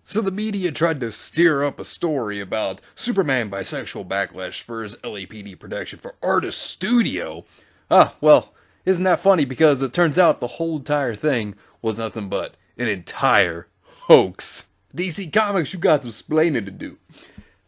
So the media tried to steer up a story about Superman bisexual backlash spurs LAPD protection for artist studio. Well, isn't that funny because it turns out the whole entire thing was nothing but an entire hoax. DC Comics, you got some explaining to do.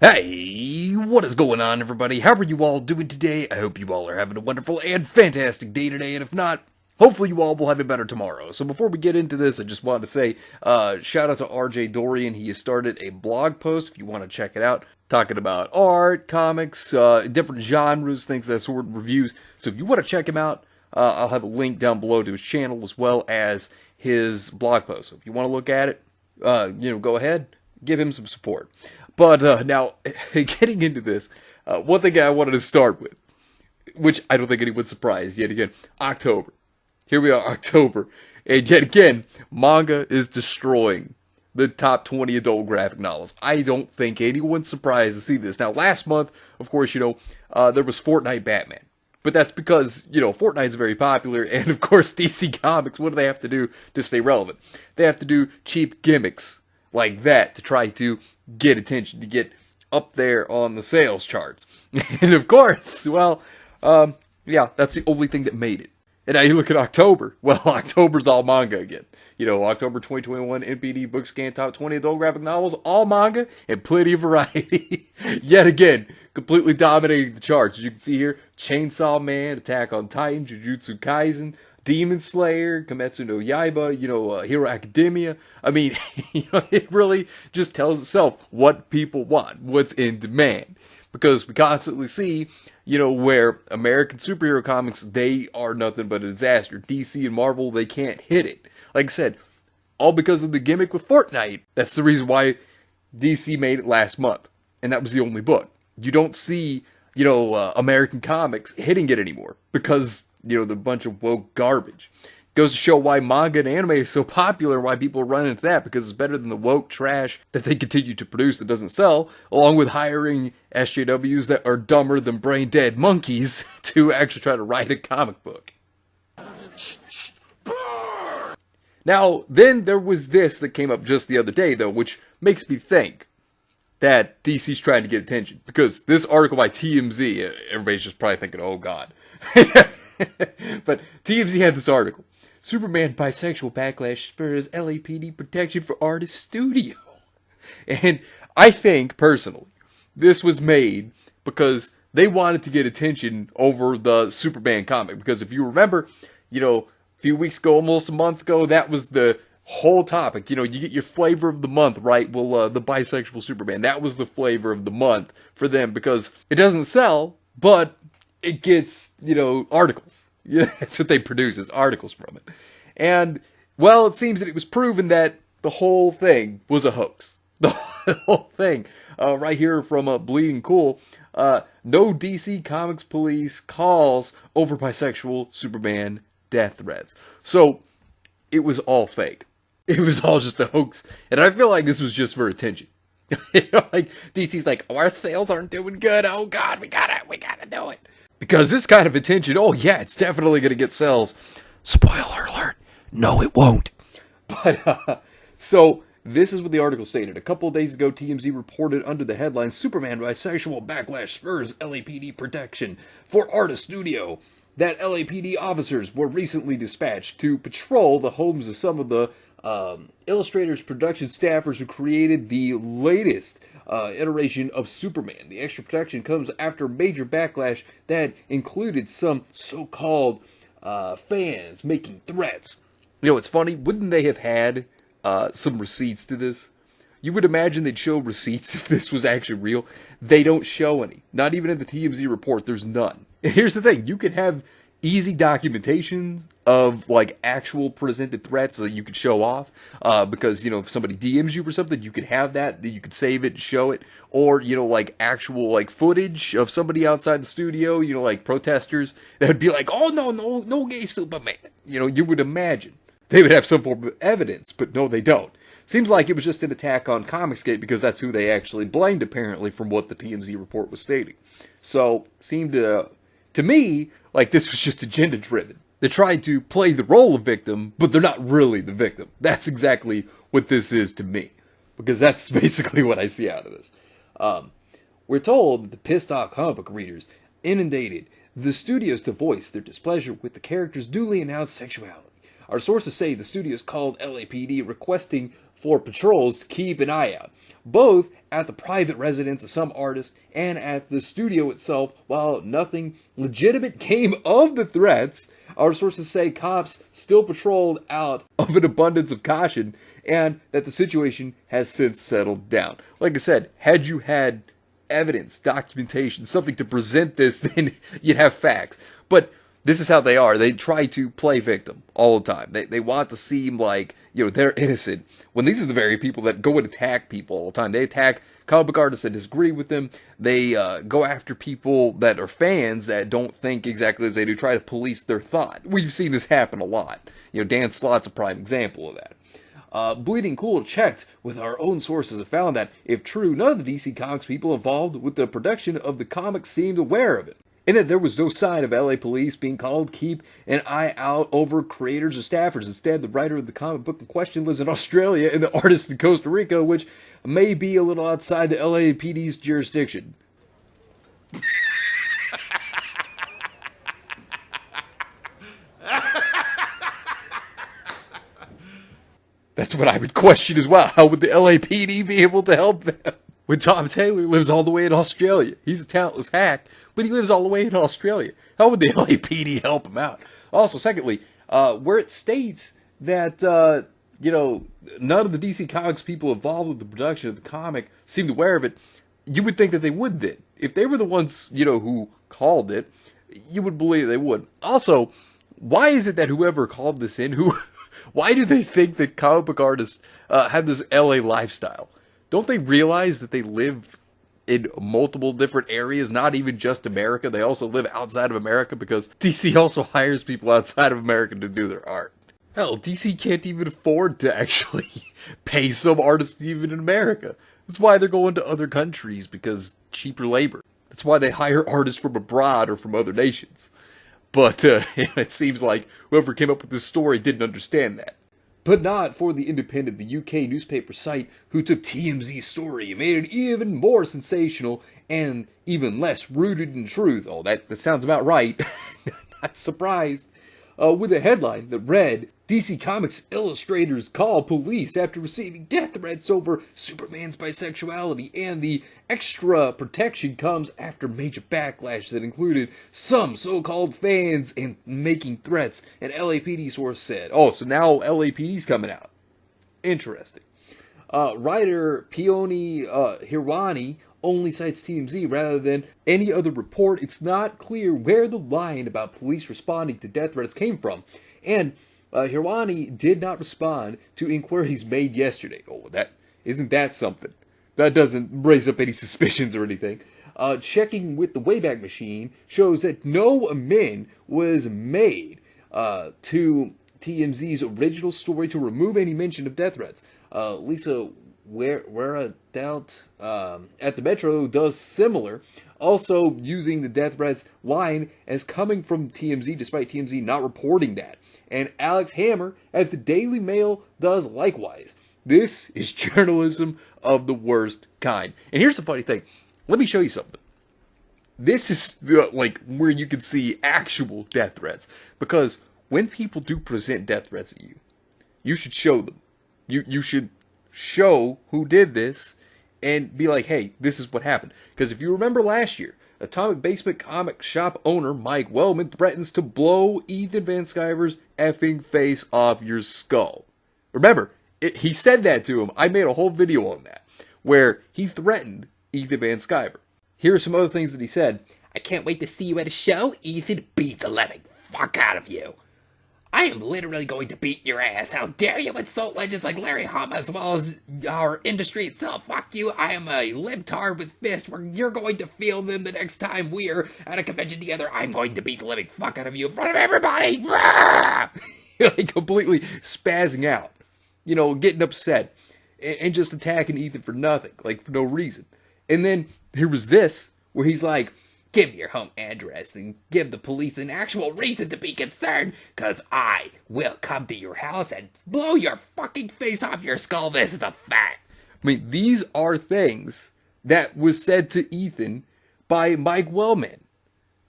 Hey, what is going on, everybody? How are you all doing today? I hope you all are having a wonderful and fantastic day today, and if not, hopefully you all will have it better tomorrow. So before we get into this, I just wanted to say, shout out to RJ Dorian. He has started a blog post, if you want to check it out, talking about art, comics, different genres, things of that sort, reviews. So if you want to check him out, I'll have a link down below to his channel as well as his blog post. So if you want to look at it, go ahead, give him some support. But now, getting into this, one thing I wanted to start with, which I don't think anyone's surprised, yet again, October. Here we are, October, and yet again, manga is destroying the top 20 adult graphic novels. I don't think anyone's surprised to see this. Now, last month, of course, there was Fortnite Batman. But that's because, Fortnite's very popular, and of course, DC Comics, what do they have to do to stay relevant? They have to do cheap gimmicks like that to try to get attention, to get up there on the sales charts. And of course, that's the only thing that made it. And now you look at October. Well, October's all manga again. October 2021 NPD Book Scan Top 20 Adult Graphic Novels, all manga and plenty of variety. Yet again, completely dominating the charts. As you can see here, Chainsaw Man, Attack on Titan, Jujutsu Kaisen, Demon Slayer, Kimetsu no Yaiba, Hero Academia. I mean, it really just tells itself what people want, what's in demand. Because we constantly see, where American superhero comics, they are nothing but a disaster. DC and Marvel, they can't hit it. Like I said, all because of the gimmick with Fortnite. That's the reason why DC made it last month. And that was the only book. You don't see, American comics hitting it anymore. Because, the bunch of woke garbage. Goes to show why manga and anime is so popular, why people are running into that, because it's better than the woke trash that they continue to produce that doesn't sell, along with hiring SJWs that are dumber than brain-dead monkeys to actually try to write a comic book. Now, then there was this that came up just the other day, though, which makes me think that DC's trying to get attention. Because this article by TMZ, everybody's just probably thinking, oh god. But TMZ had this article. Superman bisexual backlash spurs LAPD protection for artist studio. And I think, personally, this was made because they wanted to get attention over the Superman comic. Because if you remember, a few weeks ago, almost a month ago, that was the whole topic. You get your flavor of the month, right? Well, the bisexual Superman, that was the flavor of the month for them because it doesn't sell, but it gets, articles. Yeah, that's what they produce, is articles from it. And, well, it seems that it was proven that the whole thing was a hoax. The whole thing. Right here from Bleeding Cool. No DC Comics police calls over bisexual Superman death threats. So, it was all fake. It was all just a hoax. And I feel like this was just for attention. Like, DC's like, oh, our sales aren't doing good. Oh, God, we gotta do it. Because this kind of attention, oh yeah, it's definitely going to get sales. Spoiler alert, no it won't. But, so, this is what the article stated. A couple of days ago, TMZ reported under the headline, Superman bisexual backlash spurs LAPD protection for artist studio, that LAPD officers were recently dispatched to patrol the homes of some of the illustrators, production staffers who created the latest iteration of Superman. The extra protection comes after major backlash that included some so-called fans making threats. It's funny, wouldn't they have had some receipts to this? You would imagine they'd show receipts if this was actually real. They don't show any. Not even in the TMZ report, there's none. And here's the thing, you could have easy documentations of actual presented threats that you could show off because if somebody DMs you or something, you could have that you could save it and show it, or actual footage of somebody outside the studio, protesters that would be like, oh no gay Superman. You would imagine they would have some form of evidence, but no, they don't. Seems like it was just an attack on Comicsgate because that's who they actually blamed, apparently, from what the TMZ report was stating. So seemed to me like this was just agenda driven. They tried to play the role of victim, but they're not really the victim. That's exactly what this is to me. because that's basically what I see out of this. We're told that the pissed off comic book readers inundated the studios to voice their displeasure with the characters' duly announced sexuality. Our sources say the studios called LAPD requesting for patrols to keep an eye out, both at the private residence of some artists and at the studio itself. While nothing legitimate came of the threats, our sources say cops still patrolled out of an abundance of caution and that the situation has since settled down. Like I said, had you had evidence, documentation, something to present this, then you'd have facts. But this is how they are. They try to play victim all the time. They want to seem like, they're innocent, when these are the very people that go and attack people all the time. They attack comic book artists that disagree with them. They go after people that are fans that don't think exactly as they do, try to police their thought. We've seen this happen a lot. Dan Slott's a prime example of that. Bleeding Cool checked with our own sources and found that, if true, none of the DC Comics people involved with the production of the comic seemed aware of it, and that there was no sign of LA police being called to keep an eye out over creators or staffers. Instead, the writer of the comic book in question lives in Australia and the artist in Costa Rica, which may be a little outside the LAPD's jurisdiction. That's what I would question as well. How would the LAPD be able to help them? When Tom Taylor lives all the way in Australia. He's a talentless hack, but he lives all the way in Australia. How would the LAPD help him out? Also, secondly, where it states that, none of the DC Comics people involved with the production of the comic seemed aware of it, you would think that they would then. If they were the ones, who called it, you would believe they would. Also, why is it that whoever called this in, why do they think that comic book artists have this LA lifestyle? Don't they realize that they live in multiple different areas, not even just America? They also live outside of America because DC also hires people outside of America to do their art. Hell, DC can't even afford to actually pay some artists even in America. That's why they're going to other countries, because cheaper labor. That's why they hire artists from abroad or from other nations. But it seems like whoever came up with this story didn't understand that. But not for The Independent, the UK newspaper site, who took TMZ's story and made it even more sensational and even less rooted in truth. Oh, that sounds about right. Not surprised. With a headline that read, DC Comics illustrators call police after receiving death threats over Superman's bisexuality, and the extra protection comes after major backlash that included some so-called fans and making threats, an LAPD source said. Oh, so now LAPD's coming out. Interesting. Writer Peony Hirwani only cites TMZ rather than any other report. It's not clear where the line about police responding to death threats came from. And Hirwani did not respond to inquiries made yesterday. Oh, isn't that something? That doesn't raise up any suspicions or anything. Checking with the Wayback Machine shows that no amend was made to TMZ's original story to remove any mention of death threats. Lisa where a doubt at the Metro does similar, also using the death threats line as coming from TMZ, despite TMZ not reporting that. And Alex Hammer at the Daily Mail does likewise. This is journalism of the worst kind. And here's the funny thing. Let me show you something. This is where you can see actual death threats. Because when people do present death threats at you, you should show them. You should show who did this and be like, hey, this is what happened. Because if you remember last year, Atomic Basement comic shop owner Mike Wellman threatens to blow Ethan Van Sciver's effing face off your skull. Remember, he said that to him. I made a whole video on that, where he threatened Ethan Van Sciver. Here are some other things that he said. I can't wait to see you at a show. Ethan, beat the living fuck out of you. I am literally going to beat your ass. How dare you insult legends like Larry Hama as well as our industry itself. Fuck you. I am a libtard with fists where you're going to feel them the next time we're at a convention together. I'm going to beat the living fuck out of you in front of everybody. Like completely spazzing out. You know, getting upset. And just attacking Ethan for nothing. Like for no reason. And then here was this where he's like, give me your home address and give the police an actual reason to be concerned, because I will come to your house and blow your fucking face off your skull. This is a fact. I mean, these are things that was said to Ethan by Mike Wellman.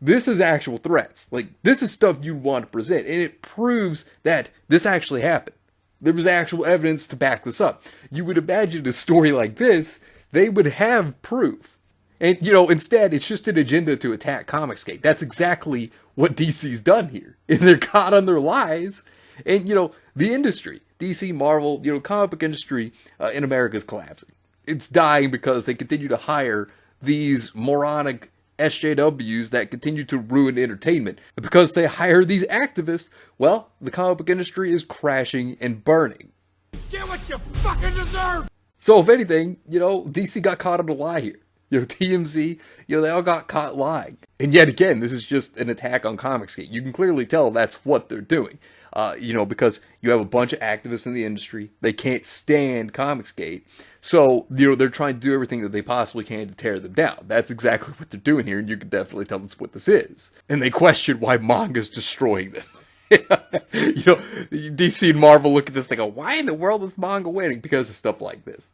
This is actual threats. Like, this is stuff you'd want to present, and it proves that this actually happened. There was actual evidence to back this up. You would imagine a story like this, they would have proof. And, instead, it's just an agenda to attack Comicsgate. That's exactly what DC's done here. And they're caught on their lies. And, the industry, DC, Marvel, comic book industry in America is collapsing. It's dying because they continue to hire these moronic SJWs that continue to ruin entertainment. And because they hire these activists, well, the comic book industry is crashing and burning. Get what you fucking deserve! So if anything, DC got caught on a lie here. TMZ, they all got caught lying. And yet again, this is just an attack on Comicsgate. You can clearly tell that's what they're doing. Because you have a bunch of activists in the industry. They can't stand Comicsgate. So, they're trying to do everything that they possibly can to tear them down. That's exactly what they're doing here, and you can definitely tell that's what this is. And they question why manga's destroying them. DC and Marvel look at this, they go, why in the world is manga winning? Because of stuff like this.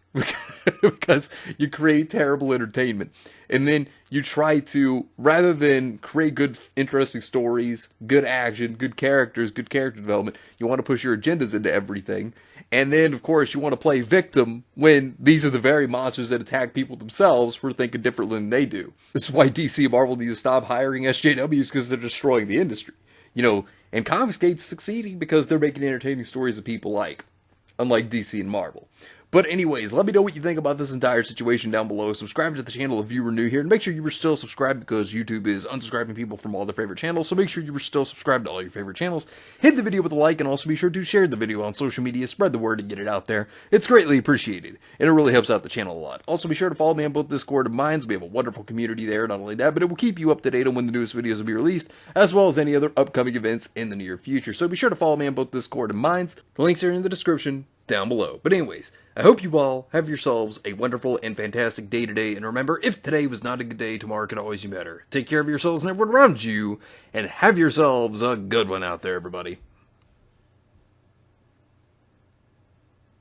Because you create terrible entertainment. And then you try to, rather than create good, interesting stories, good action, good characters, good character development, you want to push your agendas into everything. And then, of course, you want to play victim when these are the very monsters that attack people themselves for thinking differently than they do. This is why DC and Marvel need to stop hiring SJWs, because they're destroying the industry. And Comicsgate's succeeding because they're making entertaining stories that people like, unlike DC and Marvel. But anyways, let me know what you think about this entire situation down below. Subscribe to the channel if you were new here, and make sure you were still subscribed because YouTube is unsubscribing people from all their favorite channels, so make sure you were still subscribed to all your favorite channels. Hit the video with a like, and also be sure to share the video on social media, spread the word, and get it out there. It's greatly appreciated, and it really helps out the channel a lot. Also, be sure to follow me on both Discord and Minds. We have a wonderful community there. Not only that, but it will keep you up to date on when the newest videos will be released, as well as any other upcoming events in the near future. So be sure to follow me on both Discord and Minds. The links are in the description down below. But anyways, I hope you all have yourselves a wonderful and fantastic day today, and remember, if today was not a good day, tomorrow can always be better. Take care of yourselves and everyone around you, and have yourselves a good one out there, everybody.